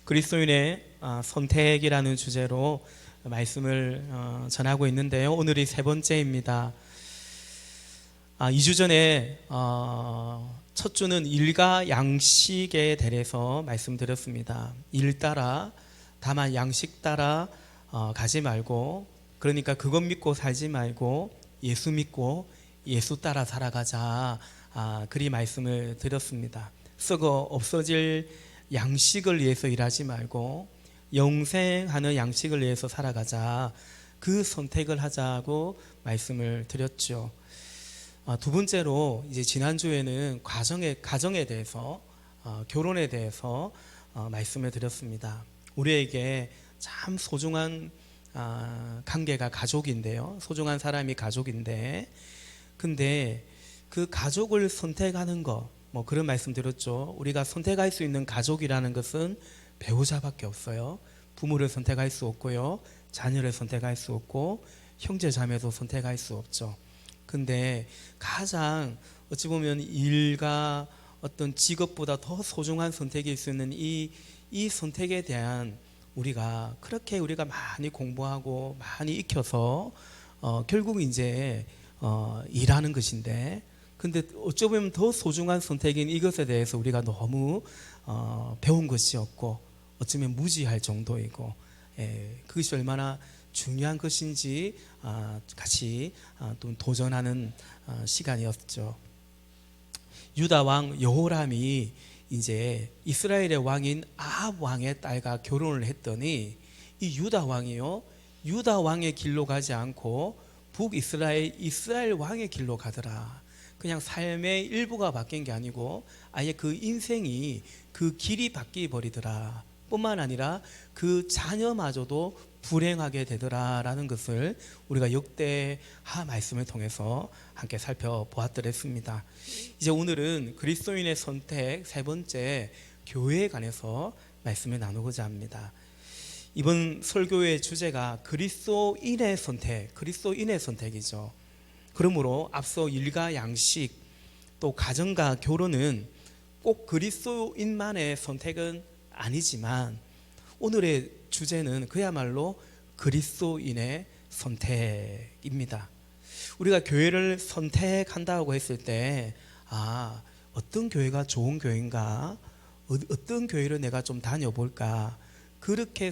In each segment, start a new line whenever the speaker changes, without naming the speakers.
그리스도인의 선택이라는 주제로 말씀을 전하고 있는데요. 오늘이 세 번째입니다. 2주 전에 첫 주는 일과 양식에 대해서 말씀드렸습니다. 일 따라, 다만 양식 따라 가지 말고, 그러니까 그것 믿고 살지 말고 예수 믿고 예수 따라 살아가자, 그리 말씀을 드렸습니다. 썩어 없어질 양식을 위해서 일하지 말고 영생하는 양식을 위해서 살아가자, 그 선택을 하자고 말씀을 드렸죠. 두 번째로 이제 지난주에는 가정에 대해서, 결혼에 대해서 말씀을 드렸습니다. 우리에게 참 소중한 관계가 가족인데요. 소중한 사람이 가족인데, 근데 그 가족을 선택하는 것, 그런 말씀 드렸죠. 우리가 선택할 수 있는 가족이라는 것은 배우자밖에 없어요. 부모를 선택할 수 없고요, 자녀를 선택할 수 없고, 형제 자매도 선택할 수 없죠. 근데 가장 어찌 보면 일과 어떤 직업보다 더 소중한 선택일 수 있는 이 선택에 대한 우리가 많이 공부하고 많이 익혀서 결국 이제 일하는 것인데, 근데 어쩌면 더 소중한 선택인 이것에 대해서 우리가 너무 배운 것이 없고 어쩌면 무지할 정도이고, 그것이 얼마나 중요한 것인지 같이 또 도전하는 시간이었죠. 유다 왕 여호람이 이제 이스라엘의 왕인 아합 왕의 딸과 결혼을 했더니, 이 유다 왕이요, 유다 왕의 길로 가지 않고 이스라엘 왕의 길로 가더라. 그냥 삶의 일부가 바뀐 게 아니고 아예 그 인생이, 그 길이 바뀌어 버리더라. 뿐만 아니라 그 자녀마저도 불행하게 되더라라는 것을 우리가 역대하 말씀을 통해서 함께 살펴보았더랬습니다. 이제 오늘은 그리스도인의 선택 세 번째, 교회에 관해서 말씀을 나누고자 합니다. 이번 설교의 주제가 그리스도인의 선택이죠. 그러므로 앞서 일과 양식, 또 가정과 결혼은 꼭 그리스도인만의 선택은 아니지만, 오늘의 주제는 그야말로 그리스도인의 선택입니다. 우리가 교회를 선택한다고 했을 때, 어떤 교회가 좋은 교회인가, 어떤 교회를 내가 좀 다녀볼까, 그렇게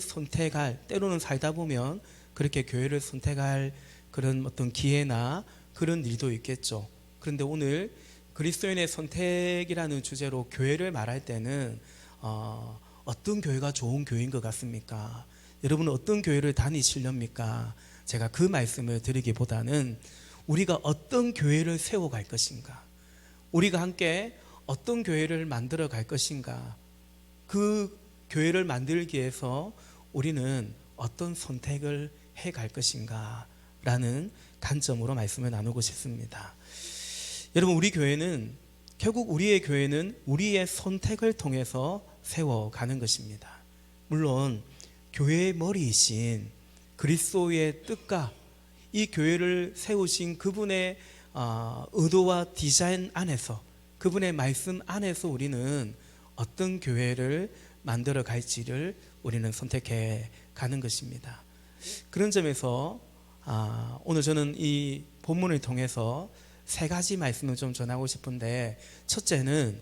때로는 살다 보면 그렇게 교회를 선택할 그런 어떤 기회나 그런 일도 있겠죠. 그런데 오늘 그리스도인의 선택이라는 주제로 교회를 말할 때는 어떤 교회가 좋은 교회인 것 같습니까? 여러분은 어떤 교회를 다니시렵니까? 제가 그 말씀을 드리기보다는 우리가 어떤 교회를 세워갈 것인가, 우리가 함께 어떤 교회를 만들어 갈 것인가, 그 교회를 만들기 위해서 우리는 어떤 선택을 해 갈 것인가 라는 관점으로 말씀을 나누고 싶습니다. 여러분, 결국 우리의 교회는 우리의 선택을 통해서 세워가는 것입니다. 물론 교회의 머리이신 그리스도의 뜻과 이 교회를 세우신 그분의 의도와 디자인 안에서, 그분의 말씀 안에서 우리는 어떤 교회를 만들어 갈지를 우리는 선택해 가는 것입니다. 그런 점에서 오늘 저는 이 본문을 통해서 세 가지 말씀을 좀 전하고 싶은데, 첫째는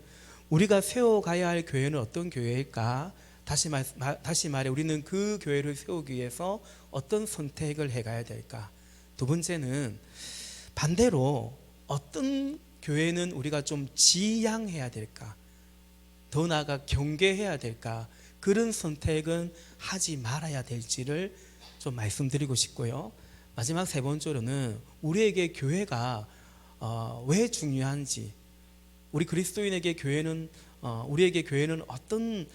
우리가 세워가야 할 교회는 어떤 교회일까? 다시 말해 우리는 그 교회를 세우기 위해서 어떤 선택을 해가야 될까? 두 번째는 반대로 어떤 교회는 우리가 좀 지양해야 될까? 더 나아가 경계해야 될까? 그런 선택은 하지 말아야 될지를 좀 말씀드리고 싶고요. 마지막 세 번째로는 우리에게 교회가 왜 중요한지, 우리에게 교회는 어떤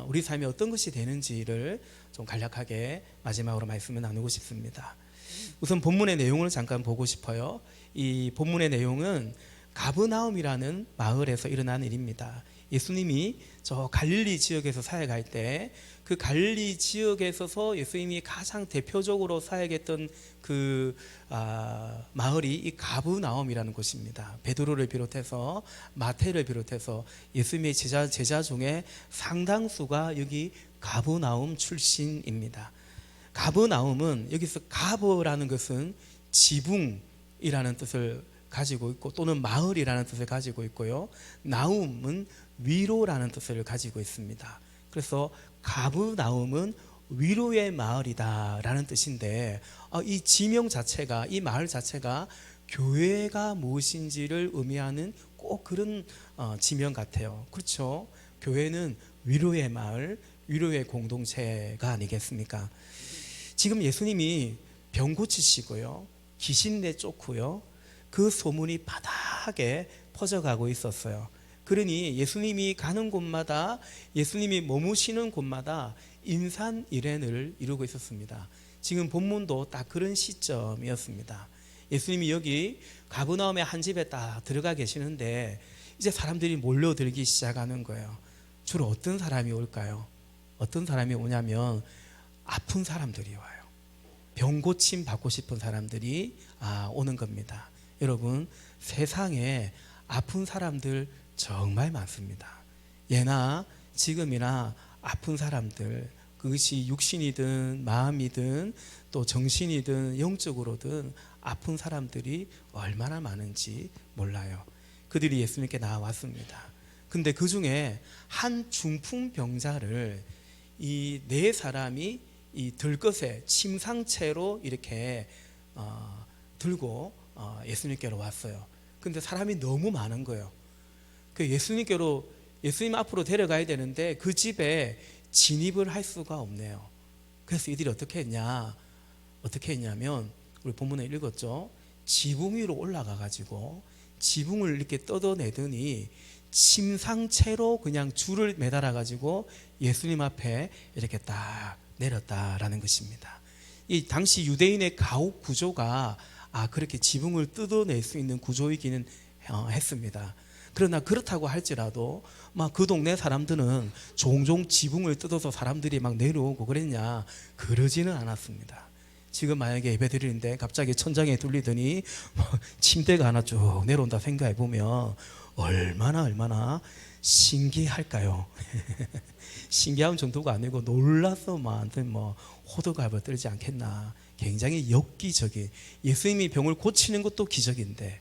우리 삶에 어떤 것이 되는지를 좀 간략하게 마지막으로 말씀을 나누고 싶습니다. 우선 본문의 내용을 잠깐 보고 싶어요. 이 본문의 내용은 가브나움이라는 마을에서 일어난 일입니다. 예수님이 저 갈릴리 지역에서 사역할 때, 그 갈릴리 지역에서 예수님이 가장 대표적으로 사역했던 그 마을이 이 가브나움이라는 곳입니다. 베드로를 비롯해서 마태를 비롯해서 예수님의 제자 중에 상당수가 여기 가버나움 출신입니다. 가버나움은 여기서 가버라는 것은 지붕이라는 뜻을 가지고 있고 또는 마을이라는 뜻을 가지고 있고요. 나움은 위로라는 뜻을 가지고 있습니다. 그래서 가버나움은 위로의 마을이다라는 뜻인데 이 지명 자체가 이 마을 자체가 교회가 무엇인지를 의미하는 꼭 그런 지명 같아요. 그렇죠? 교회는 위로의 마을, 위로의 공동체가 아니겠습니까? 지금 예수님이 병 고치시고요, 귀신 내쫓고요, 그 소문이 바닥에 퍼져가고 있었어요. 그러니 예수님이 가는 곳마다, 예수님이 머무시는 곳마다 인산일행을 이루고 있었습니다. 지금 본문도 딱 그런 시점이었습니다. 예수님이 여기 가버나움의 한 집에 딱 들어가 계시는데 이제 사람들이 몰려들기 시작하는 거예요. 주로 어떤 사람이 올까요? 어떤 사람이 오냐면 아픈 사람들이 와요. 병 고침 받고 싶은 사람들이 오는 겁니다. 여러분, 세상에 아픈 사람들 정말 많습니다. 예나 지금이나 아픈 사람들, 그것이 육신이든 마음이든 또 정신이든 영적으로든 아픈 사람들이 얼마나 많은지 몰라요. 그들이 예수님께 나와왔습니다. 근데 그 중에 한 중풍병자를 이 네 사람이 이 들것에 침상채로 이렇게 들고 예수님께로 왔어요. 근데 사람이 너무 많은 거예요. 그 예수님 앞으로 데려가야 되는데 그 집에 진입을 할 수가 없네요. 그래서 이들이 어떻게 했냐면 우리 본문에 읽었죠. 지붕 위로 올라가 가지고 지붕을 이렇게 뜯어내더니 침상채로 그냥 줄을 매달아 가지고 예수님 앞에 이렇게 딱 내렸다라는 것입니다. 이 당시 유대인의 가옥 구조가 그렇게 지붕을 뜯어낼 수 있는 구조이기는 했습니다. 그러나 그렇다고 할지라도 막 그 동네 사람들은 종종 지붕을 뜯어서 사람들이 막 내려오고 그랬냐, 그러지는 않았습니다. 지금 만약에 예배 드리는데 갑자기 천장에 둘리더니 침대가 하나 쭉 내려온다 생각해 보면 얼마나 신기할까요? 신기한 정도가 아니고 놀라서만 호들갑을 떨지 않겠나. 굉장히 엽기적인, 예수님이 병을 고치는 것도 기적인데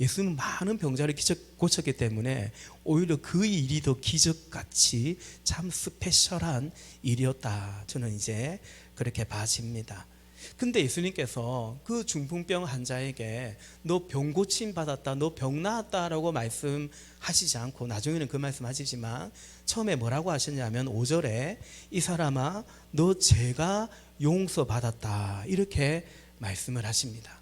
예수님은 많은 병자를 고쳤기 때문에 오히려 그 일이 더 기적같이 참 스페셜한 일이었다, 저는 이제 그렇게 봐집니다. 근데 예수님께서 그 중풍병 환자에게 너 병 고침 받았다, 너 병 나았다라고 말씀하시지 않고, 나중에는 그 말씀 하시지만 처음에 뭐라고 하셨냐면 5절에 이 사람아 너 죄가 용서받았다, 이렇게 말씀을 하십니다.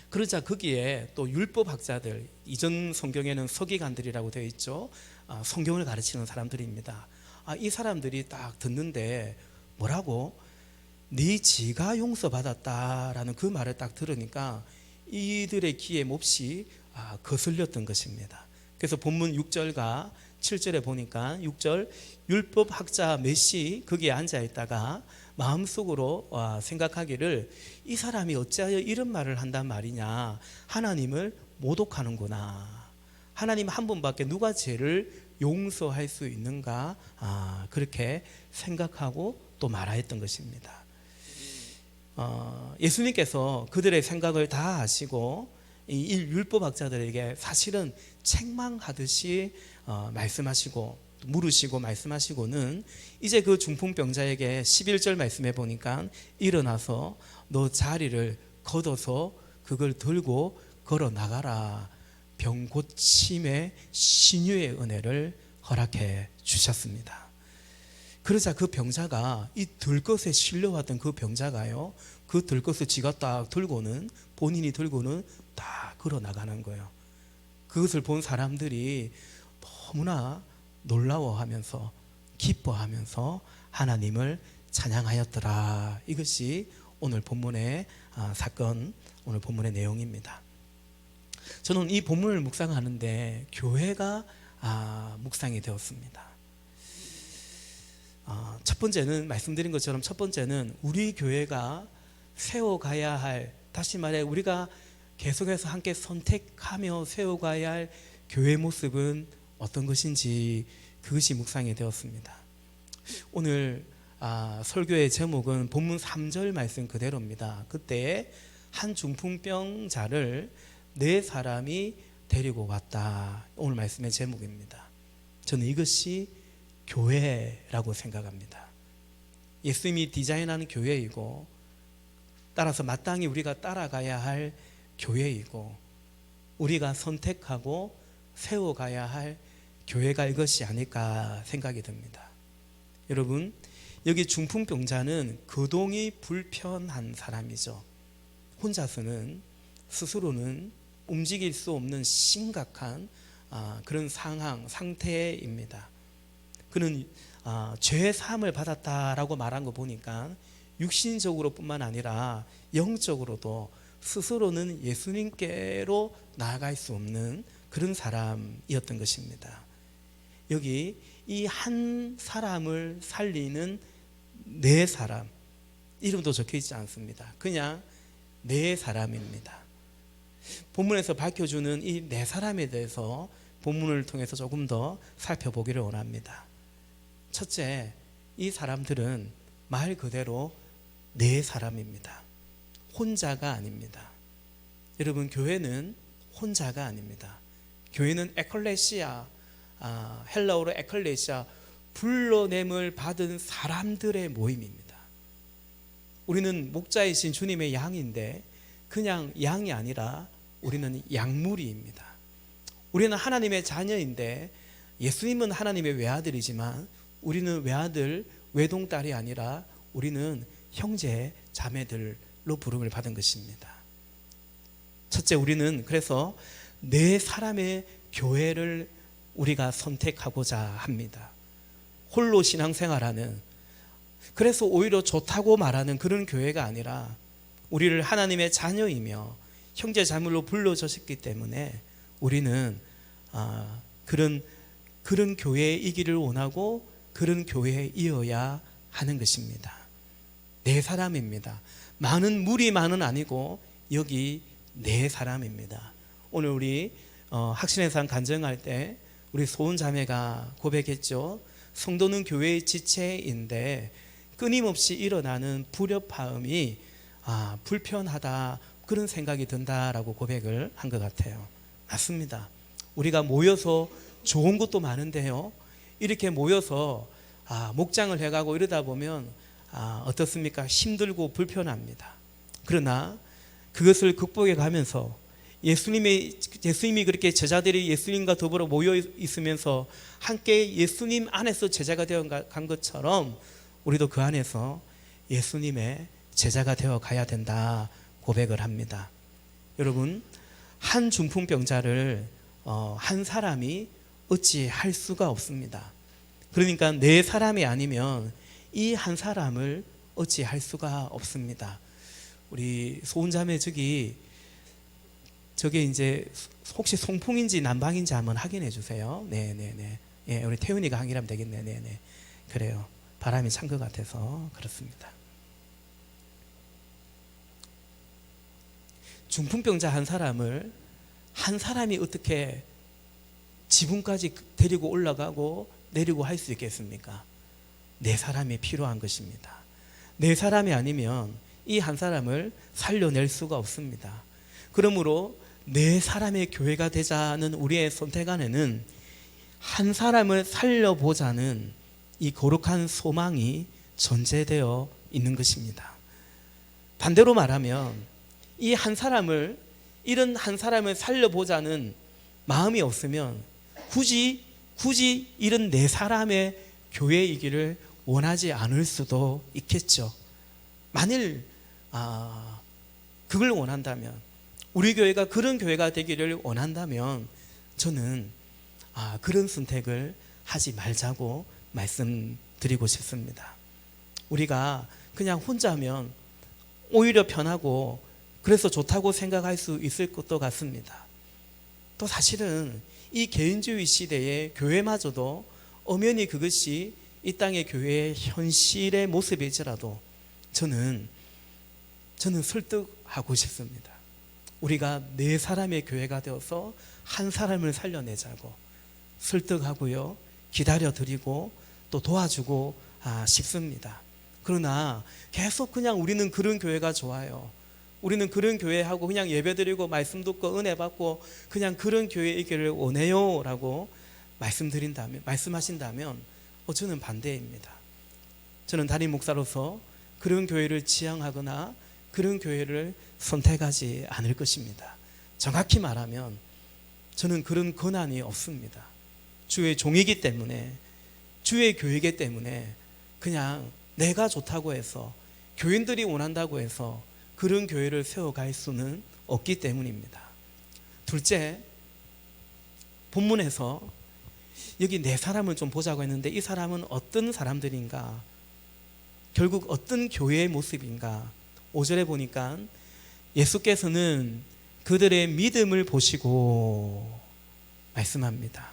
그러자 거기에 또 율법학자들, 이전 성경에는 서기관들이라고 되어 있죠. 성경을 가르치는 사람들입니다. 이 사람들이 딱 듣는데 뭐라고? 네 죄가 용서받았다라는 그 말을 딱 들으니까 이들의 귀에 몹시 거슬렸던 것입니다. 그래서 본문 6절과 7절에 보니까 6절, 율법학자 몇이 거기에 앉아있다가 마음속으로 생각하기를 이 사람이 어찌하여 이런 말을 한단 말이냐, 하나님을 모독하는구나, 하나님 한 분밖에 누가 죄를 용서할 수 있는가, 그렇게 생각하고 또 말하였던 것입니다. 예수님께서 그들의 생각을 다 아시고 이 율법학자들에게 사실은 책망하듯이 말씀하시고 물으시고 말씀하시고는 이제 그 중풍병자에게 11절 말씀해 보니까 일어나서 너 자리를 걷어서 그걸 들고 걸어 나가라, 병 고침의 신유의 은혜를 허락해 주셨습니다. 그러자 그 병자가, 이 들것에 실려왔던 그 병자가요, 그 들것을 지가 딱 들고는, 본인이 들고는 딱 걸어 나가는 거예요. 그것을 본 사람들이 너무나 놀라워하면서 기뻐하면서 하나님을 찬양하였더라. 이것이 오늘 본문의 사건, 오늘 본문의 내용입니다. 저는 이 본문을 묵상하는데 교회가 묵상이 되었습니다. 첫 번째는, 말씀드린 것처럼 첫 번째는 우리 교회가 세워가야 할, 다시 말해 우리가 계속해서 함께 선택하며 세워가야 할 교회 모습은 어떤 것인지, 그것이 묵상이 되었습니다. 오늘 설교의 제목은 본문 3절 말씀 그대로입니다. 그때 한 중풍병자를 네 사람이 데리고 왔다. 오늘 말씀의 제목입니다. 저는 이것이 교회라고 생각합니다. 예수님이 디자인하는 교회이고, 따라서 마땅히 우리가 따라가야 할 교회이고, 우리가 선택하고 세워가야 할 교회가 이것이 아닐까 생각이 듭니다. 여러분, 여기 중풍병자는 거동이 불편한 사람이죠. 혼자서는 스스로는 움직일 수 없는 심각한 그런 상태입니다. 그는 죄의 사함을 받았다라고 말한 거 보니까 육신적으로 뿐만 아니라 영적으로도 스스로는 예수님께로 나아갈 수 없는 그런 사람이었던 것입니다. 여기 이 한 사람을 살리는 네 사람, 이름도 적혀 있지 않습니다. 그냥 네 사람입니다. 본문에서 밝혀주는 이 네 사람에 대해서 본문을 통해서 조금 더 살펴보기를 원합니다. 첫째, 이 사람들은 말 그대로 네 사람입니다. 혼자가 아닙니다. 여러분, 교회는 혼자가 아닙니다. 교회는 에클레시아, 헬라어로 에클레시아, 불러냄을 받은 사람들의 모임입니다. 우리는 목자이신 주님의 양인데 그냥 양이 아니라 우리는 양무리입니다. 우리는 하나님의 자녀인데 예수님은 하나님의 외아들이지만 우리는 외아들, 외동딸이 아니라 우리는 형제, 자매들로 부름을 받은 것입니다. 첫째, 우리는 그래서 네 사람의 교회를 우리가 선택하고자 합니다. 홀로 신앙생활하는, 그래서 오히려 좋다고 말하는 그런 교회가 아니라 우리를 하나님의 자녀이며 형제 자매로 불러주셨기 때문에 우리는 그런 교회이기를 원하고 그런 교회에 이어야 하는 것입니다. 네 사람입니다. 많은 무리만은 아니고 여기 네 사람입니다. 오늘 우리 확신의 산 간증할 때 우리 소은 자매가 고백했죠. 성도는 교회의 지체인데 끊임없이 일어나는 불협화음이 불편하다, 그런 생각이 든다라고 고백을 한 것 같아요. 맞습니다. 우리가 모여서 좋은 것도 많은데요, 이렇게 모여서 목장을 해가고 이러다 보면 어떻습니까? 힘들고 불편합니다. 그러나 그것을 극복해 가면서 예수님이 그렇게 제자들이 예수님과 더불어 모여 있으면서 함께 예수님 안에서 제자가 되어 간 것처럼 우리도 그 안에서 예수님의 제자가 되어 가야 된다 고백을 합니다. 여러분, 한 중풍병자를 한 사람이 어찌 할 수가 없습니다. 그러니까 네 사람이 아니면 이 한 사람을 어찌 할 수가 없습니다. 우리 소은자매 저게 이제 혹시 송풍인지 난방인지 한번 확인해 주세요. 네네네. 예, 우리 태훈이가 확인하면 되겠네. 네네. 그래요. 바람이 찬 것 같아서 그렇습니다. 중풍병자 한 사람이 어떻게 지붕까지 데리고 올라가고 내리고 할 수 있겠습니까? 네 사람이 필요한 것입니다. 네 사람이 아니면 이 한 사람을 살려낼 수가 없습니다. 그러므로 네 사람의 교회가 되자는 우리의 선택 안에는 한 사람을 살려보자는 이 거룩한 소망이 전제되어 있는 것입니다. 반대로 말하면 이런 한 사람을 살려보자는 마음이 없으면 굳이 이런 네 사람의 교회이기를 원하지 않을 수도 있겠죠. 만일 그걸 원한다면, 우리 교회가 그런 교회가 되기를 원한다면 저는 그런 선택을 하지 말자고 말씀드리고 싶습니다. 우리가 그냥 혼자면 오히려 편하고 그래서 좋다고 생각할 수 있을 것도 같습니다. 또 사실은 이 개인주의 시대의 교회마저도 엄연히 그것이 이 땅의 교회의 현실의 모습일지라도 저는 설득하고 싶습니다. 우리가 네 사람의 교회가 되어서 한 사람을 살려내자고 설득하고요, 기다려드리고 또 도와주고 싶습니다. 그러나 계속 그냥 우리는 그런 교회가 좋아요. 우리는 그런 교회하고 그냥 예배드리고 말씀 듣고 은혜 받고 그냥 그런 교회이기를 원해요 라고 말씀하신다면 저는 반대입니다. 저는 담임 목사로서 그런 교회를 지향하거나 그런 교회를 선택하지 않을 것입니다. 정확히 말하면 저는 그런 권한이 없습니다. 주의 종이기 때문에, 주의 교회이기 때문에 그냥 내가 좋다고 해서, 교인들이 원한다고 해서 그런 교회를 세워갈 수는 없기 때문입니다. 둘째, 본문에서 여기 네 사람을 좀 보자고 했는데 이 사람은 어떤 사람들인가, 결국 어떤 교회의 모습인가. 5절에 보니까 예수께서는 그들의 믿음을 보시고 말씀합니다.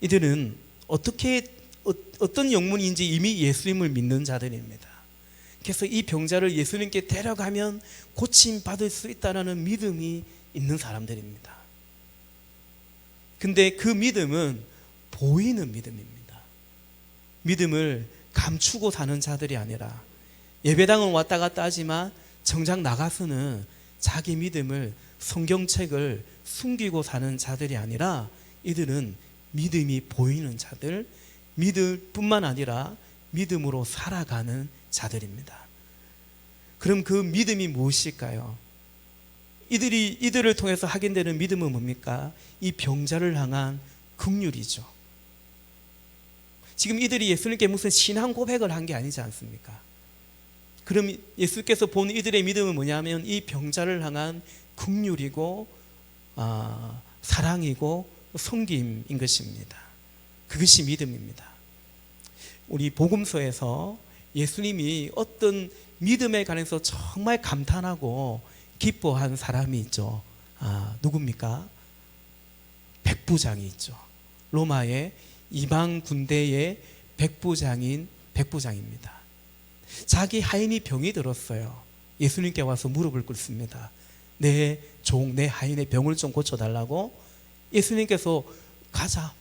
이들은 어떤 영문인지 이미 예수님을 믿는 자들입니다. 그래서 이 병자를 예수님께 데려가면 고침받을 수 있다는 믿음이 있는 사람들입니다. 근데 그 믿음은 보이는 믿음입니다. 믿음을 감추고 사는 자들이 아니라, 예배당은 왔다 갔다 하지만 정작 나가서는 자기 믿음을, 성경책을 숨기고 사는 자들이 아니라 이들은 믿음이 보이는 자들, 믿을 뿐만 아니라 믿음으로 살아가는 자들입니다. 그럼 그 믿음이 무엇일까요? 이들을 통해서 확인되는 믿음은 뭡니까? 이 병자를 향한 긍휼이죠. 지금 이들이 예수님께 무슨 신앙 고백을 한 게 아니지 않습니까? 그럼 예수께서 본 이들의 믿음은 뭐냐면 이 병자를 향한 긍휼이고 사랑이고 섬김인 것입니다. 그것이 믿음입니다. 우리 복음서에서 예수님이 어떤 믿음에 관해서 정말 감탄하고 기뻐한 사람이 있죠. 누굽니까? 백부장이 있죠. 로마의 이방 군대의 백부장인 백부장입니다. 자기 하인이 병이 들었어요. 예수님께 와서 무릎을 꿇습니다. 내 종, 내 하인의 병을 좀 고쳐달라고. 예수님께서 가자,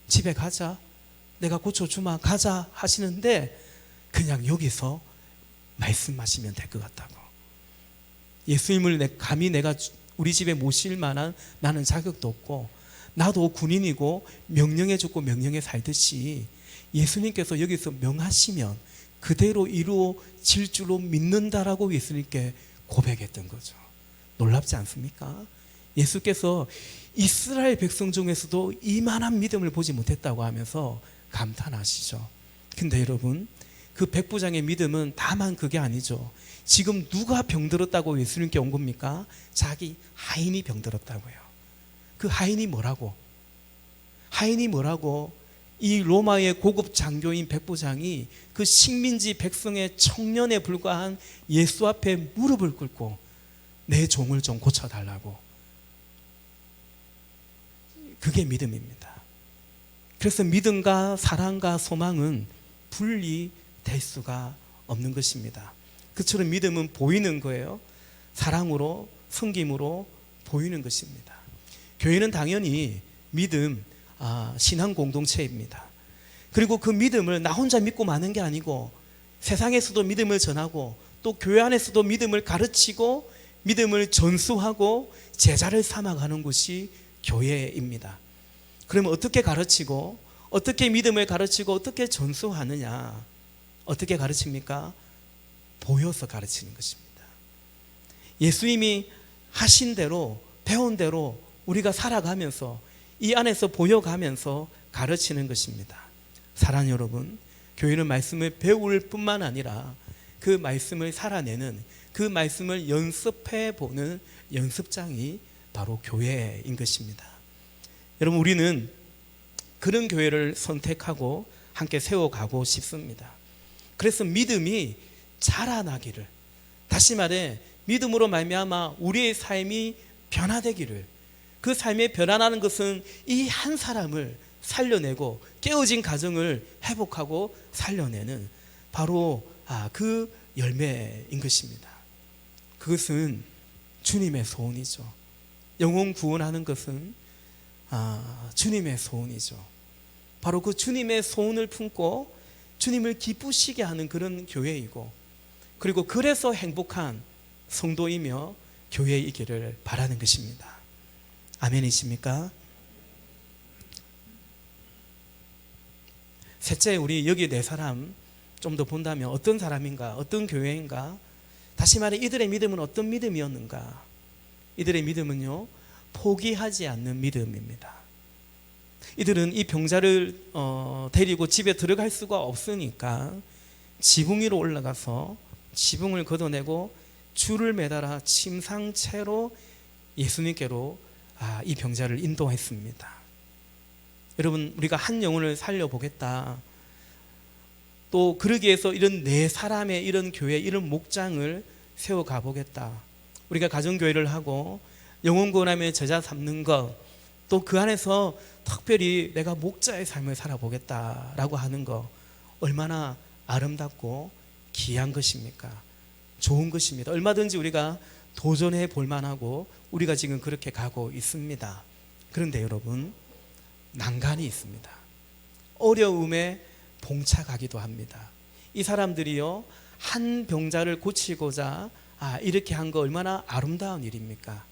집에 가자, 내가 고쳐주마, 가자 하시는데 그냥 여기서 말씀하시면 될 것 같다고. 예수님을 감히 내가 우리 집에 모실 만한 나는 자격도 없고, 나도 군인이고 명령에 죽고 명령에 살듯이 예수님께서 여기서 명하시면 그대로 이루어질 줄로 믿는다라고 예수님께 고백했던 거죠. 놀랍지 않습니까? 예수께서 이스라엘 백성 중에서도 이만한 믿음을 보지 못했다고 하면서 감탄하시죠. 근데 여러분, 그 백부장의 믿음은 다만 그게 아니죠. 지금 누가 병들었다고 예수님께 온 겁니까? 자기 하인이 병들었다고요. 그 하인이 뭐라고? 이 로마의 고급 장교인 백부장이 그 식민지 백성의 청년에 불과한 예수 앞에 무릎을 꿇고 내 종을 좀 고쳐달라고. 그게 믿음입니다. 그래서 믿음과 사랑과 소망은 분리될 수가 없는 것입니다. 그처럼 믿음은 보이는 거예요. 사랑으로, 섬김으로 보이는 것입니다. 교회는 당연히 믿음, 신앙 공동체입니다. 그리고 그 믿음을 나 혼자 믿고 마는 게 아니고 세상에서도 믿음을 전하고 또 교회 안에서도 믿음을 가르치고 믿음을 전수하고 제자를 삼아가는 것이 교회입니다. 그러면 어떻게 가르치고 어떻게 믿음을 가르치고 어떻게 전수하느냐? 어떻게 가르칩니까? 보여서 가르치는 것입니다. 예수님이 하신 대로, 배운 대로 우리가 살아가면서 이 안에서 보여가면서 가르치는 것입니다. 사랑하는 여러분, 교회는 말씀을 배울 뿐만 아니라 그 말씀을 살아내는, 그 말씀을 연습해 보는 연습장이 바로 교회인 것입니다. 여러분, 우리는 그런 교회를 선택하고 함께 세워가고 싶습니다. 그래서 믿음이 자라나기를, 다시 말해 믿음으로 말미암아 우리의 삶이 변화되기를, 그 삶에 변화하는 것은 이 한 사람을 살려내고 깨어진 가정을 회복하고 살려내는 바로 그 열매인 것입니다. 그것은 주님의 소원이죠. 영혼 구원하는 것은 주님의 소원이죠. 바로 그 주님의 소원을 품고 주님을 기쁘시게 하는 그런 교회이고, 그리고 그래서 행복한 성도이며 교회이기를 바라는 것입니다. 아멘이십니까? 셋째, 우리 여기 네 사람 좀 더 본다면 어떤 사람인가, 어떤 교회인가? 다시 말해 이들의 믿음은 어떤 믿음이었는가? 이들의 믿음은요, 포기하지 않는 믿음입니다. 이들은 이 병자를 데리고 집에 들어갈 수가 없으니까 지붕 위로 올라가서 지붕을 걷어내고 줄을 매달아 침상채로 예수님께로 이 병자를 인도했습니다. 여러분, 우리가 한 영혼을 살려보겠다, 또 그러기 위해서 이런 네 사람의 이런 교회, 이런 목장을 세워가 보겠다, 우리가 가정교회를 하고 영혼 구원하며 제자 삼는 것, 또 그 안에서 특별히 내가 목자의 삶을 살아보겠다라고 하는 것, 얼마나 아름답고 귀한 것입니까? 좋은 것입니다. 얼마든지 우리가 도전해 볼 만하고 우리가 지금 그렇게 가고 있습니다. 그런데 여러분, 난간이 있습니다. 어려움에 봉착하기도 합니다. 이 사람들이요, 한 병자를 고치고자 이렇게 한 거 얼마나 아름다운 일입니까?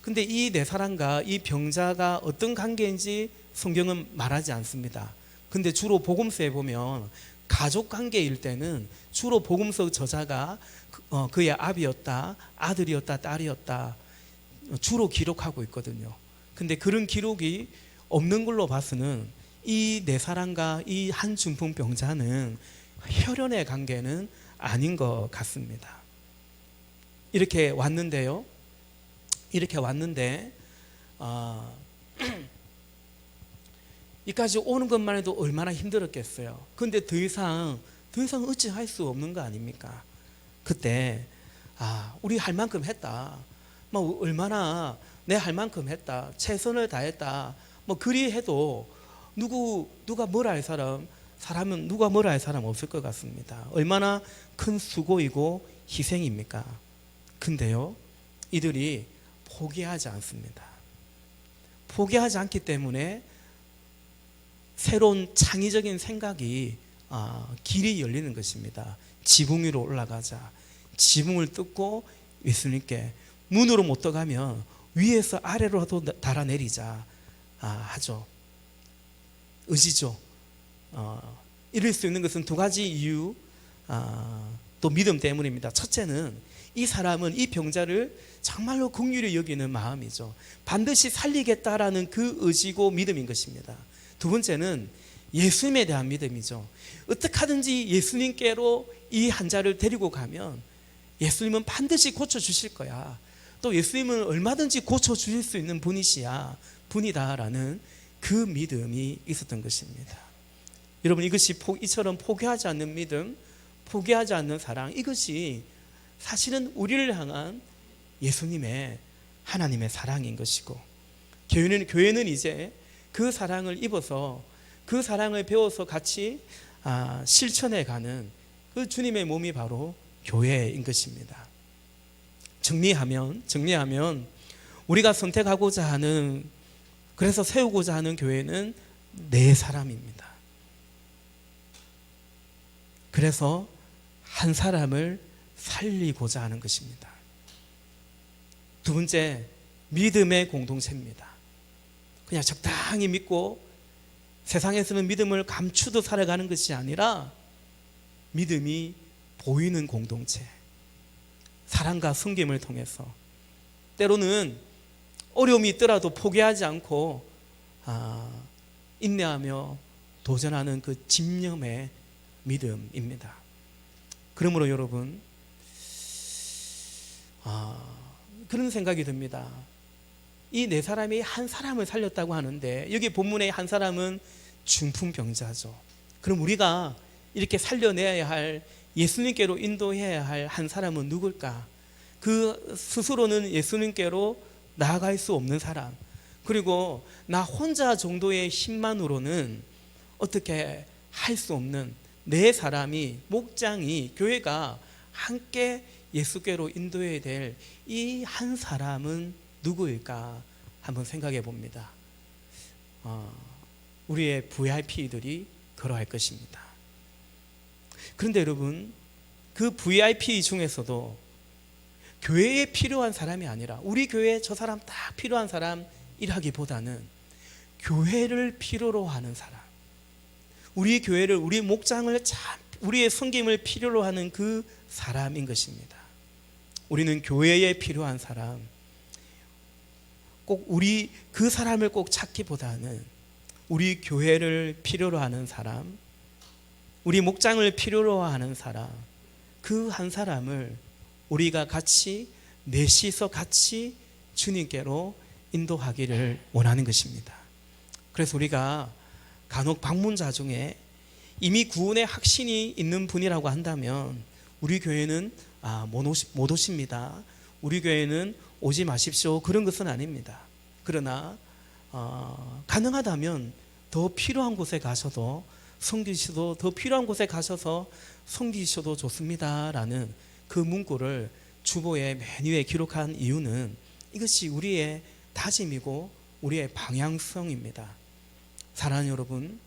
근데 이 네 사람과 이 병자가 어떤 관계인지 성경은 말하지 않습니다. 근데 주로 복음서에 보면 가족 관계일 때는 주로 복음서 저자가 그의 아비였다, 아들이었다, 딸이었다 주로 기록하고 있거든요. 근데 그런 기록이 없는 걸로 봐서는 이 네 사람과 이 한 중풍병자는 혈연의 관계는 아닌 것 같습니다. 이렇게 왔는데요, 이렇게 왔는데 이까지 오는 것만 해도 얼마나 힘들었겠어요. 근데 더 이상 어찌할 수 없는 거 아닙니까? 그때 우리 할 만큼 했다, 뭐 얼마나 내 할 만큼 했다, 최선을 다했다, 뭐 그리 해도 누가 뭐라 할 사람은 누가 뭐라 할 사람 없을 것 같습니다. 얼마나 큰 수고이고 희생입니까? 근데요, 이들이 포기하지 않습니다. 포기하지 않기 때문에 새로운 창의적인 생각이 길이 열리는 것입니다. 지붕 위로 올라가자, 지붕을 뜯고 예수님께, 문으로 못 들어가면 위에서 아래로라도 달아내리자 하죠. 의지죠. 이럴 수 있는 것은 두 가지 이유, 또 믿음 때문입니다. 첫째는 이 사람은 이 병자를 정말로 긍휼히 여기는 마음이죠. 반드시 살리겠다라는 그 의지고 믿음인 것입니다. 두 번째는 예수님에 대한 믿음이죠. 어떻게 하든지 예수님께로 이 환자를 데리고 가면 예수님은 반드시 고쳐주실 거야, 또 예수님은 얼마든지 고쳐주실 수 있는 분이다라는 그 믿음이 있었던 것입니다. 여러분, 이것이 이처럼 포기하지 않는 믿음, 포기하지 않는 사랑, 이것이 사실은 우리를 향한 예수님의, 하나님의 사랑인 것이고, 교회는 이제 그 사랑을 입어서, 그 사랑을 배워서 같이 실천해가는 그 주님의 몸이 바로 교회인 것입니다. 정리하면 우리가 선택하고자 하는, 그래서 세우고자 하는 교회는 네 사람입니다. 그래서 한 사람을 살리고자 하는 것입니다. 두 번째, 믿음의 공동체입니다. 그냥 적당히 믿고 세상에서는 믿음을 감추듯 살아가는 것이 아니라 믿음이 보이는 공동체, 사랑과 섬김을 통해서 때로는 어려움이 있더라도 포기하지 않고 인내하며 도전하는 그 집념의 믿음입니다. 그러므로 여러분, 그런 생각이 듭니다. 이 네 사람이 한 사람을 살렸다고 하는데, 여기 본문의 한 사람은 중풍병자죠. 그럼 우리가 이렇게 살려내야 할, 예수님께로 인도해야 할 한 사람은 누굴까? 그 스스로는 예수님께로 나아갈 수 없는 사람, 그리고 나 혼자 정도의 힘만으로는 어떻게 할 수 없는 네 사람이, 목장이, 교회가 함께 예수께로 인도해야 될 이 한 사람은 누구일까 한번 생각해 봅니다. 우리의 VIP들이 그러할 것입니다. 그런데 여러분, 그 VIP 중에서도 교회에 필요한 사람이 아니라 우리 교회에 저 사람 딱 필요한 사람이라기보다는 교회를 필요로 하는 사람, 우리 교회를, 우리 목장을 참, 우리의 섬김을 필요로 하는 그 사람인 것입니다. 우리는 교회에 필요한 사람, 꼭 우리 그 사람을 꼭 찾기보다는 우리 교회를 필요로 하는 사람, 우리 목장을 필요로 하는 사람, 그 한 사람을 우리가 같이 넷이서 같이 주님께로 인도하기를 원하는 것입니다. 그래서 우리가 간혹 방문자 중에 이미 구원의 확신이 있는 분이라고 한다면 우리 교회는 못 오십니다. 우리 교회는 오지 마십시오. 그런 것은 아닙니다. 그러나 가능하다면 더 필요한 곳에 가셔도 섬기셔도, 더 필요한 곳에 가셔서 섬기셔도 좋습니다라는 그 문구를 주보에 맨 위에 기록한 이유는 이것이 우리의 다짐이고 우리의 방향성입니다. 사랑하는 여러분,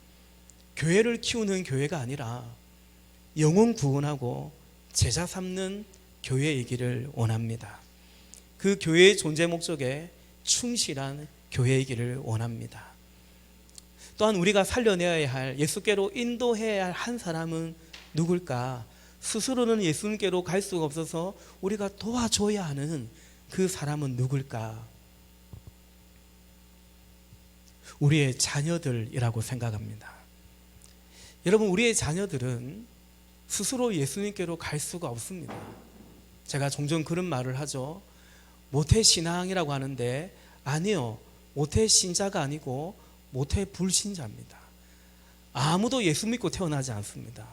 교회를 키우는 교회가 아니라 영혼 구원하고 제자 삼는 교회이기를 원합니다. 그 교회의 존재 목적에 충실한 교회이기를 원합니다. 또한 우리가 살려내야 할, 예수께로 인도해야 할 한 사람은 누굴까? 스스로는 예수님께로 갈 수가 없어서 우리가 도와줘야 하는 그 사람은 누굴까? 우리의 자녀들이라고 생각합니다. 여러분, 우리의 자녀들은 스스로 예수님께로 갈 수가 없습니다. 제가 종종 그런 말을 하죠. 모태신앙이라고 하는데 아니요, 모태신자가 아니고 모태불신자입니다. 아무도 예수 믿고 태어나지 않습니다.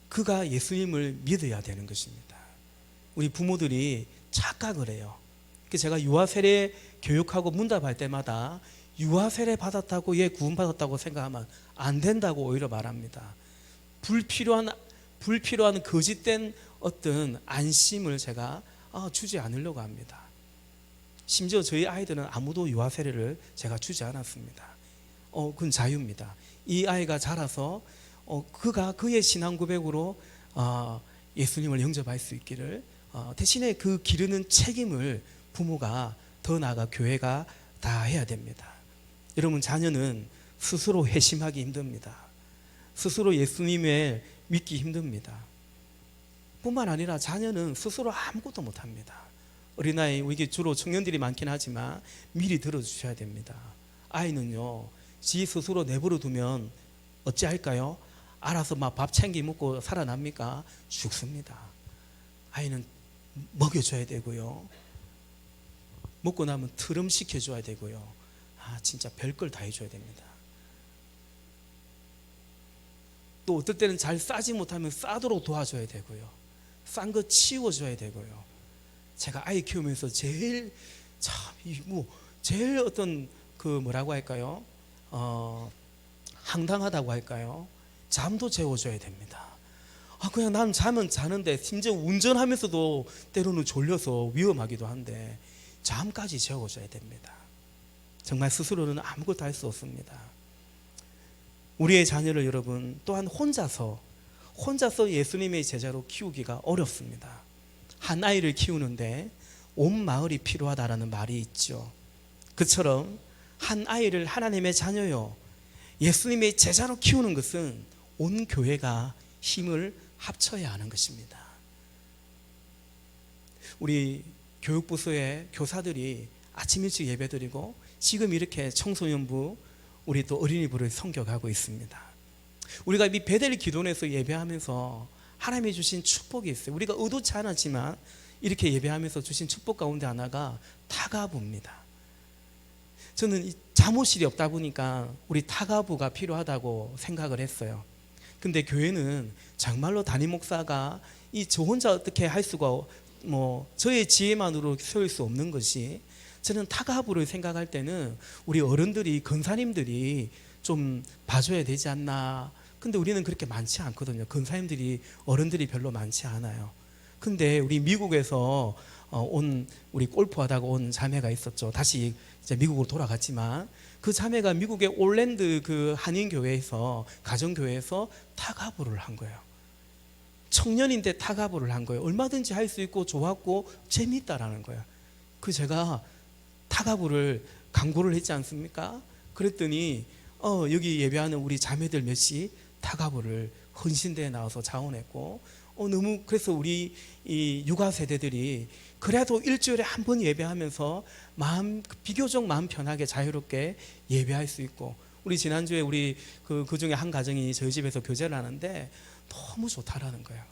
그가 예수님을 믿어야 되는 것입니다. 우리 부모들이 착각을 해요. 제가 유아세례 교육하고 문답할 때마다 유아세례 받았다고 얘 구원받았다고 생각하면 안 된다고 오히려 말합니다. 불필요한 거짓된 어떤 안심을 제가 주지 않으려고 합니다. 심지어 저희 아이들은 아무도 유아세례를 제가 주지 않았습니다. 그건 자유입니다. 이 아이가 자라서 그가 그의 신앙 고백으로 예수님을 영접할 수 있기를, 대신에 그 기르는 책임을 부모가, 더 나아가 교회가 다 해야 됩니다. 여러분, 자녀는 스스로 회심하기 힘듭니다. 스스로 예수님을 믿기 힘듭니다. 뿐만 아니라 자녀는 스스로 아무것도 못합니다. 어린아이, 이게 주로 청년들이 많긴 하지만 미리 들어주셔야 됩니다. 아이는요, 지 스스로 내버려 두면 어찌할까요? 알아서 막 밥 챙겨 먹고 살아납니까? 죽습니다. 아이는 먹여줘야 되고요, 먹고 나면 트름 시켜줘야 되고요, 진짜 별걸 다 해줘야 됩니다. 또 어떨 때는 잘 싸지 못하면 싸도록 도와줘야 되고요, 싼 거 치워줘야 되고요. 제가 아이 키우면서 제일 제일 어떤 뭐라고 할까요? 황당하다고 할까요? 잠도 재워줘야 됩니다. 그냥 난 잠은 자는데 심지어 운전하면서도 때로는 졸려서 위험하기도 한데 잠까지 재워줘야 됩니다. 정말 스스로는 아무것도 할 수 없습니다. 우리의 자녀를 여러분 또한 혼자서 예수님의 제자로 키우기가 어렵습니다. 한 아이를 키우는데 온 마을이 필요하다라는 말이 있죠. 그처럼 한 아이를 하나님의 자녀요, 예수님의 제자로 키우는 것은 온 교회가 힘을 합쳐야 하는 것입니다. 우리 교육부서의 교사들이 아침 일찍 예배드리고 지금 이렇게 청소년부, 우리 또 어린이부를 섬겨가고 있습니다. 우리가 이 베델 기도원에서 예배하면서 하나님이 주신 축복이 있어요. 우리가 의도치 않았지만 이렇게 예배하면서 주신 축복 가운데 하나가 타가부입니다. 저는 잠옷실이 없다 보니까 우리 타가부가 필요하다고 생각을 했어요. 근데 교회는 정말로 담임 목사가 저 혼자 어떻게 할 수가, 저의 지혜만으로 세울 수 없는 것이, 저는 타가부를 생각할 때는 우리 어른들이, 권사님들이 좀 봐줘야 되지 않나. 근데 우리는 그렇게 많지 않거든요. 권사님들이, 어른들이 별로 많지 않아요. 근데 우리 미국에서 우리 골프하다가 온 자매가 있었죠. 다시 이제 미국으로 돌아갔지만 그 자매가 미국의 올랜드 그 한인교회에서, 가정교회에서 타가부를 한 거예요. 청년인데 타가보를 한 거예요. 얼마든지 할 수 있고 좋았고 재미있다라는 거예요. 그 제가 타가보를 광고를 했지 않습니까? 그랬더니 여기 예배하는 우리 자매들 몇이 타가보를 헌신대에 나와서 자원했고 너무 그래서 우리 이 육아 세대들이 그래도 일주일에 한 번 예배하면서 비교적 마음 편하게 자유롭게 예배할 수 있고 우리 지난주에 우리 그 중에 한 가정이 저희 집에서 교제를 하는데 너무 좋다라는 거예요.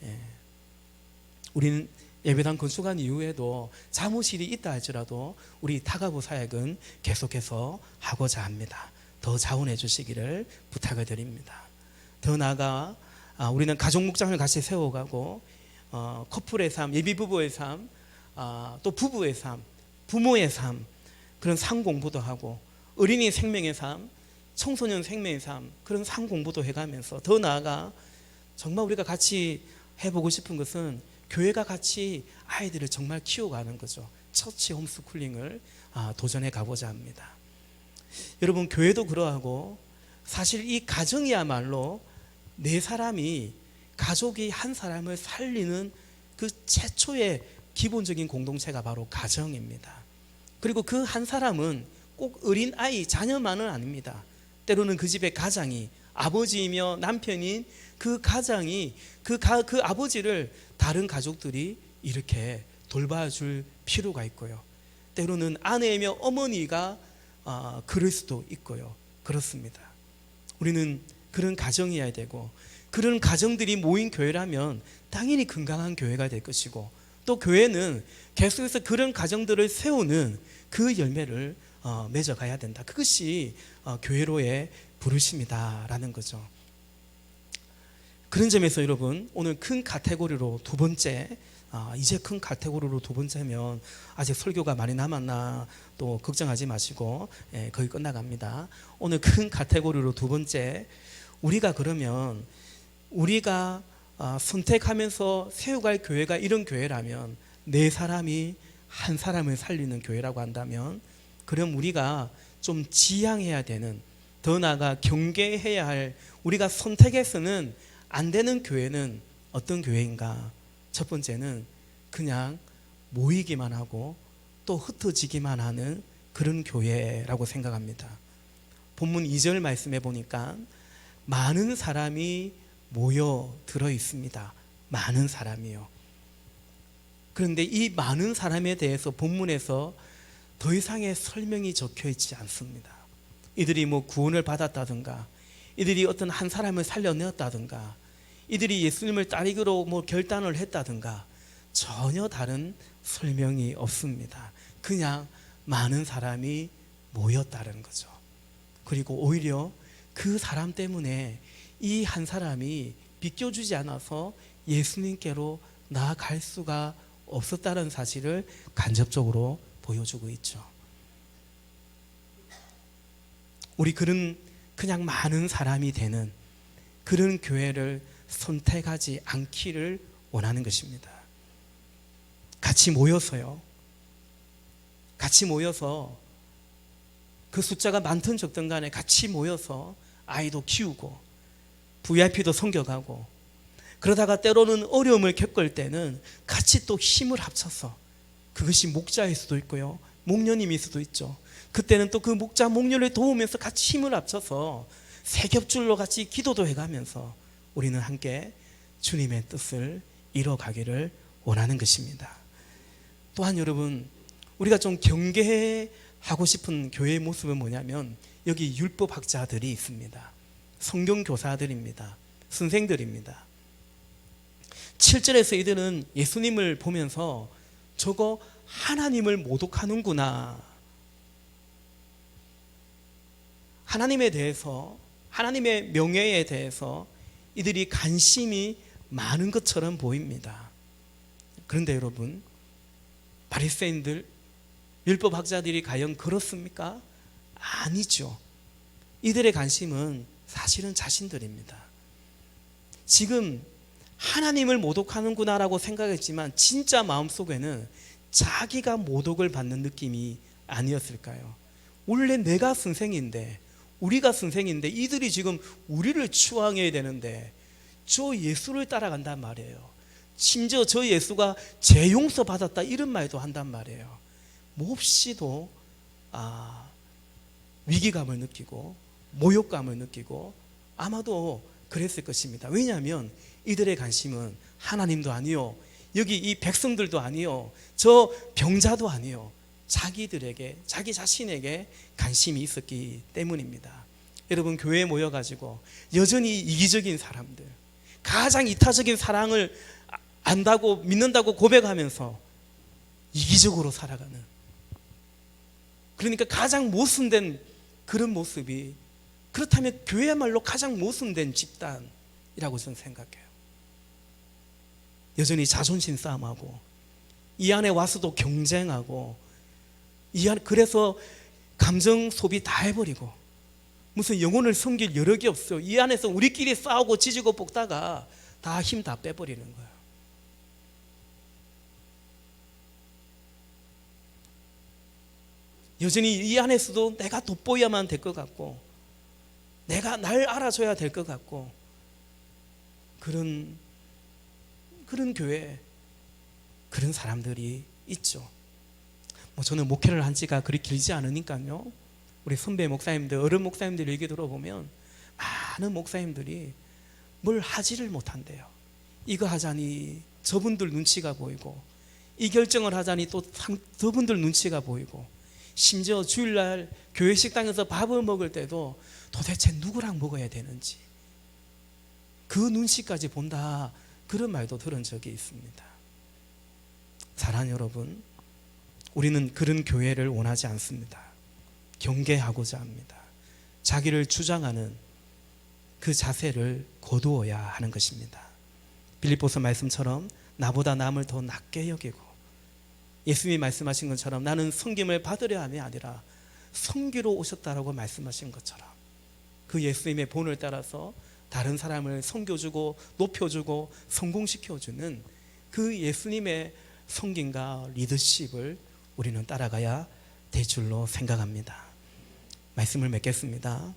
예. 우리는 예배당 건축한 이후에도 사무실이 있다 할지라도 우리 타가보 사역은 계속해서 하고자 합니다. 더 자원해 주시기를 부탁을 드립니다. 더 나아가 우리는 가족 목장을 같이 세워가고 커플의 삶, 예비부부의 삶, 또 부부의 삶, 부모의 삶 그런 삶 공부도 하고 어린이 생명의 삶, 청소년 생명의 삶 그런 삶 공부도 해가면서 더 나아가 정말 우리가 같이 해보고 싶은 것은 교회가 같이 아이들을 정말 키워가는 거죠. 처치 홈스쿨링을 도전해 가보자 합니다. 여러분 교회도 그러하고 사실 이 가정이야말로 네 사람이 가족이 한 사람을 살리는 그 최초의 기본적인 공동체가 바로 가정입니다. 그리고 그 한 사람은 꼭 어린 아이 자녀만은 아닙니다. 때로는 그 집의 가장이 아버지이며 남편인 그 가장이 그 아버지를 다른 가족들이 이렇게 돌봐줄 필요가 있고요. 때로는 아내이며 어머니가 그럴 수도 있고요. 그렇습니다. 우리는 그런 가정이어야 되고 그런 가정들이 모인 교회라면 당연히 건강한 교회가 될 것이고 또 교회는 계속해서 그런 가정들을 세우는 그 열매를 맺어가야 된다. 그것이 교회로의 부르심이다라는 거죠. 그런 점에서 여러분 오늘 큰 카테고리로 두 번째 이제 큰 카테고리로 두 번째면 아직 설교가 많이 남았나 또 걱정하지 마시고 거의 끝나갑니다. 오늘 큰 카테고리로 두 번째 우리가 그러면 우리가 선택하면서 세워갈 교회가 이런 교회라면 네 사람이 한 사람을 살리는 교회라고 한다면 그럼 우리가 좀 지향해야 되는 더 나아가 경계해야 할 우리가 선택해서는 안 되는 교회는 어떤 교회인가? 첫 번째는 그냥 모이기만 하고 또 흩어지기만 하는 그런 교회라고 생각합니다. 본문 2절 말씀해 보니까 많은 사람이 모여 들어 있습니다. 많은 사람이요. 그런데 이 많은 사람에 대해서 본문에서 더 이상의 설명이 적혀 있지 않습니다. 이들이 뭐 구원을 받았다든가 이들이 어떤 한 사람을 살려내었다든가 이들이 예수님을 따르기로 뭐 결단을 했다든가 전혀 다른 설명이 없습니다. 그냥 많은 사람이 모였다는 거죠. 그리고 오히려 그 사람 때문에 이 한 사람이 비껴주지 않아서 예수님께로 나아갈 수가 없었다는 사실을 간접적으로 보여주고 있죠. 우리 그냥 많은 사람이 되는 그런 교회를 선택하지 않기를 원하는 것입니다. 같이 모여서요. 같이 모여서 그 숫자가 많든 적든 간에 같이 모여서 아이도 키우고 VIP도 섬겨가고 그러다가 때로는 어려움을 겪을 때는 같이 또 힘을 합쳐서 그것이 목자일 수도 있고요. 목녀님일 수도 있죠. 그때는 또 그 목자 목녀를 도우면서 같이 힘을 합쳐서 세 겹줄로 같이 기도도 해가면서 우리는 함께 주님의 뜻을 이뤄가기를 원하는 것입니다. 또한 여러분 우리가 좀 경계하고 싶은 교회의 모습은 뭐냐면 여기 율법학자들이 있습니다. 성경교사들입니다. 선생들입니다. 7절에서 이들은 예수님을 보면서 저거 하나님을 모독하는구나. 하나님에 대해서 하나님의 명예에 대해서 이들이 관심이 많은 것처럼 보입니다. 그런데 여러분 바리새인들 율법학자들이 과연 그렇습니까? 아니죠. 이들의 관심은 사실은 자신들입니다. 지금 하나님을 모독하는구나라고 생각했지만 진짜 마음속에는 자기가 모독을 받는 느낌이 아니었을까요? 원래 내가 선생인데 우리가 선생인데 이들이 지금 우리를 추앙해야 되는데 저 예수를 따라간단 말이에요. 심지어 저 예수가 죄 용서 받았다 이런 말도 한단 말이에요. 몹시도 위기감을 느끼고 모욕감을 느끼고 아마도 그랬을 것입니다. 왜냐하면 이들의 관심은 하나님도 아니요, 여기 이 백성들도 아니요, 저 병자도 아니요, 자기들에게, 자기 자신에게 관심이 있었기 때문입니다. 여러분, 교회에 모여가지고 여전히 이기적인 사람들, 가장 이타적인 사랑을 안다고 믿는다고 고백하면서 이기적으로 살아가는, 그러니까 가장 모순된 그런 모습이, 그렇다면 교회야말로 가장 모순된 집단이라고 저는 생각해요. 여전히 자존심 싸움하고 이 안에 와서도 경쟁하고 그래서 감정 소비 다 해버리고 무슨 영혼을 섬길 여력이 없어요. 이 안에서 우리끼리 싸우고 지지고 볶다가 다 힘 다 빼버리는 거예요. 여전히 이 안에서도 내가 돋보여야만 될 것 같고 내가 날 알아줘야 될 것 같고 그런 교회, 그런 사람들이 있죠. 저는 목회를 한 지가 그리 길지 않으니까요, 우리 선배 목사님들, 어른 목사님들 얘기 들어보면 많은 목사님들이 뭘 하지를 못한대요. 이거 하자니 저분들 눈치가 보이고, 이 결정을 하자니 또 저분들 눈치가 보이고, 심지어 주일날 교회 식당에서 밥을 먹을 때도 도대체 누구랑 먹어야 되는지 그 눈치까지 본다, 그런 말도 들은 적이 있습니다. 사랑하는 여러분, 우리는 그런 교회를 원하지 않습니다. 경계하고자 합니다. 자기를 주장하는 그 자세를 거두어야 하는 것입니다. 빌립보서 말씀처럼 나보다 남을 더 낮게 여기고, 예수님이 말씀하신 것처럼 나는 섬김을 받으려 함이 아니라 섬기러 오셨다라고 말씀하신 것처럼 그 예수님의 본을 따라서 다른 사람을 섬겨주고 높여주고 성공시켜주는 그 예수님의 섬김과 리더십을 우리는 따라가야 될 줄로 생각합니다. 말씀을 맺겠습니다.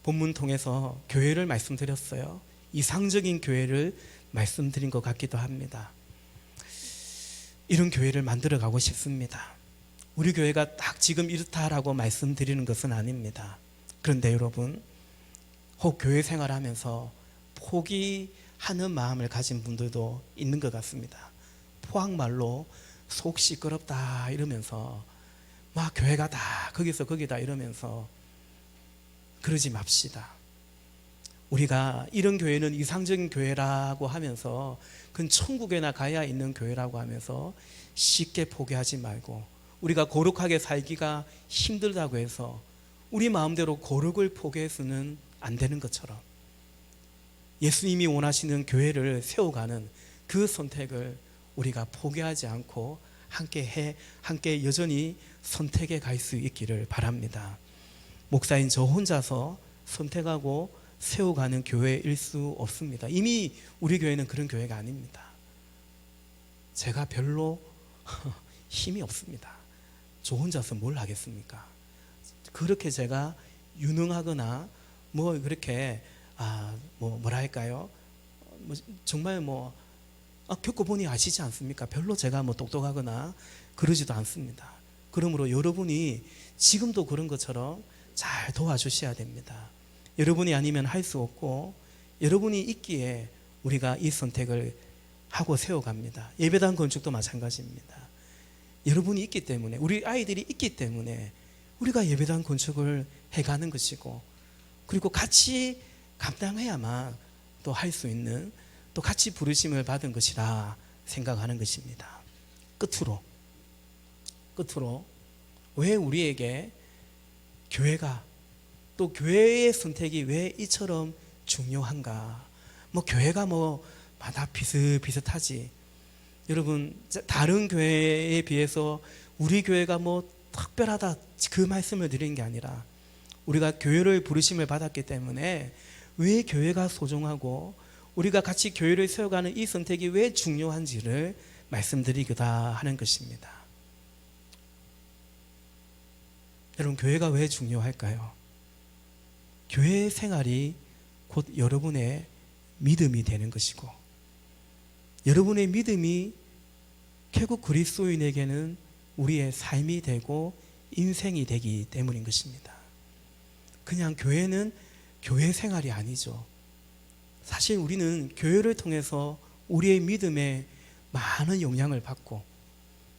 본문 통해서 교회를 말씀드렸어요. 이상적인 교회를 말씀드린 것 같기도 합니다. 이런 교회를 만들어 가고 싶습니다. 우리 교회가 딱 지금 이렇다라고 말씀드리는 것은 아닙니다. 그런데 여러분, 혹 교회 생활하면서 포기하는 마음을 가진 분들도 있는 것 같습니다. 포항말로 속 시끄럽다 이러면서 막 교회가 다 거기서 거기다 이러면서 그러지 맙시다. 우리가 이런 교회는 이상적인 교회라고 하면서 그건 천국에나 가야 있는 교회라고 하면서 쉽게 포기하지 말고, 우리가 거룩하게 살기가 힘들다고 해서 우리 마음대로 거룩을 포기해서는 안 되는 것처럼 예수님이 원하시는 교회를 세워가는 그 선택을 우리가 포기하지 않고 함께 여전히 선택해 갈 수 있기를 바랍니다. 목사인 저 혼자서 선택하고 세워가는 교회일 수 없습니다. 이미 우리 교회는 그런 교회가 아닙니다. 제가 별로 힘이 없습니다. 저 혼자서 뭘 하겠습니까? 그렇게 제가 유능하거나 그렇게 뭐랄까요? 정말 겪어보니 아시지 않습니까? 별로 제가 똑똑하거나 그러지도 않습니다. 그러므로 여러분이 지금도 그런 것처럼 잘 도와주셔야 됩니다. 여러분이 아니면 할 수 없고, 여러분이 있기에 우리가 이 선택을 하고 세워갑니다. 예배당 건축도 마찬가지입니다. 여러분이 있기 때문에, 우리 아이들이 있기 때문에 우리가 예배당 건축을 해가는 것이고, 그리고 같이 감당해야만 또 할 수 있는, 또 같이 부르심을 받은 것이라 생각하는 것입니다. 끝으로 왜 우리에게 교회가, 또 교회의 선택이 왜 이처럼 중요한가? 교회가 다 비슷비슷하지. 여러분, 다른 교회에 비해서 우리 교회가 특별하다, 그 말씀을 드리는 게 아니라 우리가 교회를 부르심을 받았기 때문에 왜 교회가 소중하고 우리가 같이 교회를 세워가는 이 선택이 왜 중요한지를 말씀드리고자 하는 것입니다. 여러분, 교회가 왜 중요할까요? 교회 생활이 곧 여러분의 믿음이 되는 것이고, 여러분의 믿음이 결국 그리스도인에게는 우리의 삶이 되고 인생이 되기 때문인 것입니다. 그냥 교회는 교회 생활이 아니죠. 사실 우리는 교회를 통해서 우리의 믿음에 많은 영향을 받고,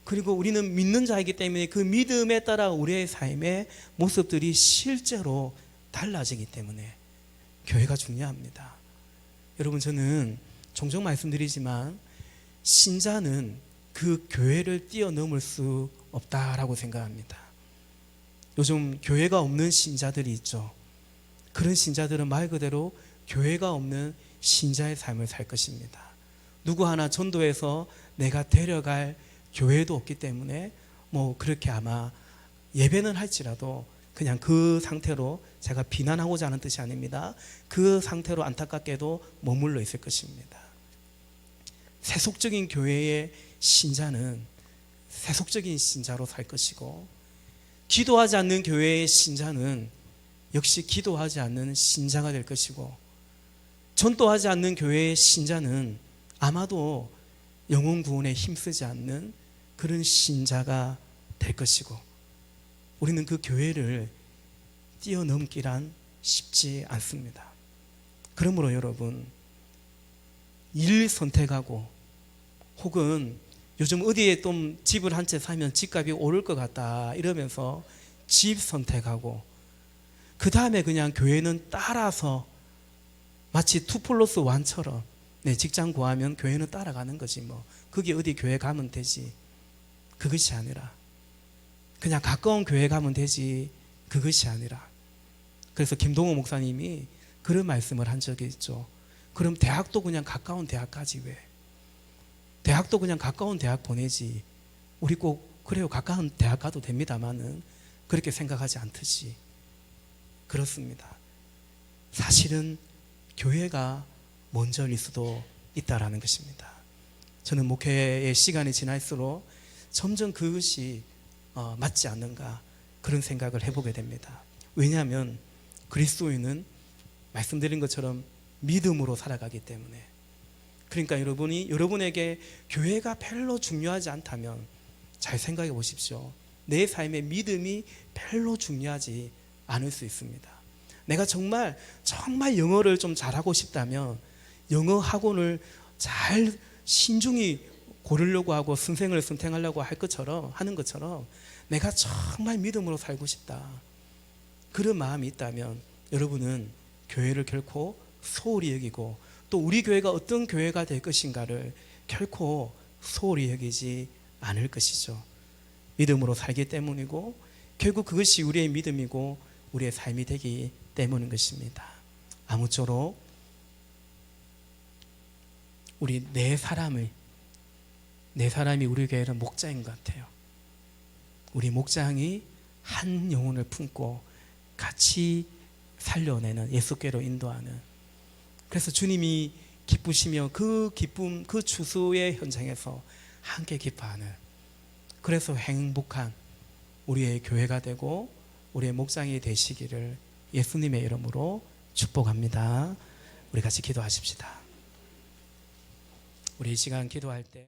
그리고 우리는 믿는 자이기 때문에 그 믿음에 따라 우리의 삶의 모습들이 실제로 달라지기 때문에 교회가 중요합니다. 여러분, 저는 종종 말씀드리지만 신자는 그 교회를 뛰어넘을 수 없다라고 생각합니다. 요즘 교회가 없는 신자들이 있죠. 그런 신자들은 말 그대로 교회가 없는 신자의 삶을 살 것입니다. 누구 하나 전도해서 내가 데려갈 교회도 없기 때문에 그렇게 아마 예배는 할지라도 그냥 그 상태로, 제가 비난하고자 하는 뜻이 아닙니다, 그 상태로 안타깝게도 머물러 있을 것입니다. 세속적인 교회의 신자는 세속적인 신자로 살 것이고, 기도하지 않는 교회의 신자는 역시 기도하지 않는 신자가 될 것이고, 전도하지 않는 교회의 신자는 아마도 영혼 구원에 힘쓰지 않는 그런 신자가 될 것이고, 우리는 그 교회를 뛰어넘기란 쉽지 않습니다. 그러므로 여러분, 일 선택하고, 혹은 요즘 어디에 좀 집을 한 채 사면 집값이 오를 것 같다 이러면서 집 선택하고, 그 다음에 그냥 교회는 따라서 마치 2+1처럼 직장 구하면 교회는 따라가는 거지, 그게 어디 교회 가면 되지, 그것이 아니라 그냥 가까운 교회 가면 되지, 그것이 아니라. 그래서 김동호 목사님이 그런 말씀을 한 적이 있죠. 그럼 대학도 그냥 가까운 대학 가지 왜? 대학도 그냥 가까운 대학 보내지. 우리 꼭 그래요, 가까운 대학 가도 됩니다만은 그렇게 생각하지 않듯이. 그렇습니다. 사실은 교회가 먼저일 수도 있다라는 것입니다. 저는 목회의 시간이 지날수록 점점 그것이 맞지 않는가, 그런 생각을 해보게 됩니다. 왜냐하면 그리스도인은 말씀드린 것처럼 믿음으로 살아가기 때문에. 그러니까 여러분에게 교회가 별로 중요하지 않다면 잘 생각해 보십시오. 내 삶의 믿음이 별로 중요하지 않을 수 있습니다. 내가 정말 영어를 좀 잘하고 싶다면 영어 학원을 잘 신중히 고르려고 하고 선생을 선택하려고 하는 것처럼 내가 정말 믿음으로 살고 싶다, 그런 마음이 있다면 여러분은 교회를 결코 소홀히 여기고, 또 우리 교회가 어떤 교회가 될 것인가를 결코 소홀히 여기지 않을 것이죠. 믿음으로 살기 때문이고, 결국 그것이 우리의 믿음이고 우리의 삶이 되기 때문인 것입니다. 아무쪼록 우리 네 사람이 우리 교회는 목자인 것 같아요. 우리 목장이 한 영혼을 품고 같이 살려내는, 예수께로 인도하는, 그래서 주님이 기쁘시며 그 기쁨, 그 추수의 현장에서 함께 기뻐하는, 그래서 행복한 우리의 교회가 되고 우리의 목장이 되시기를 예수님의 이름으로 축복합니다. 우리 같이 기도하십시다. 우리 이 시간 기도할 때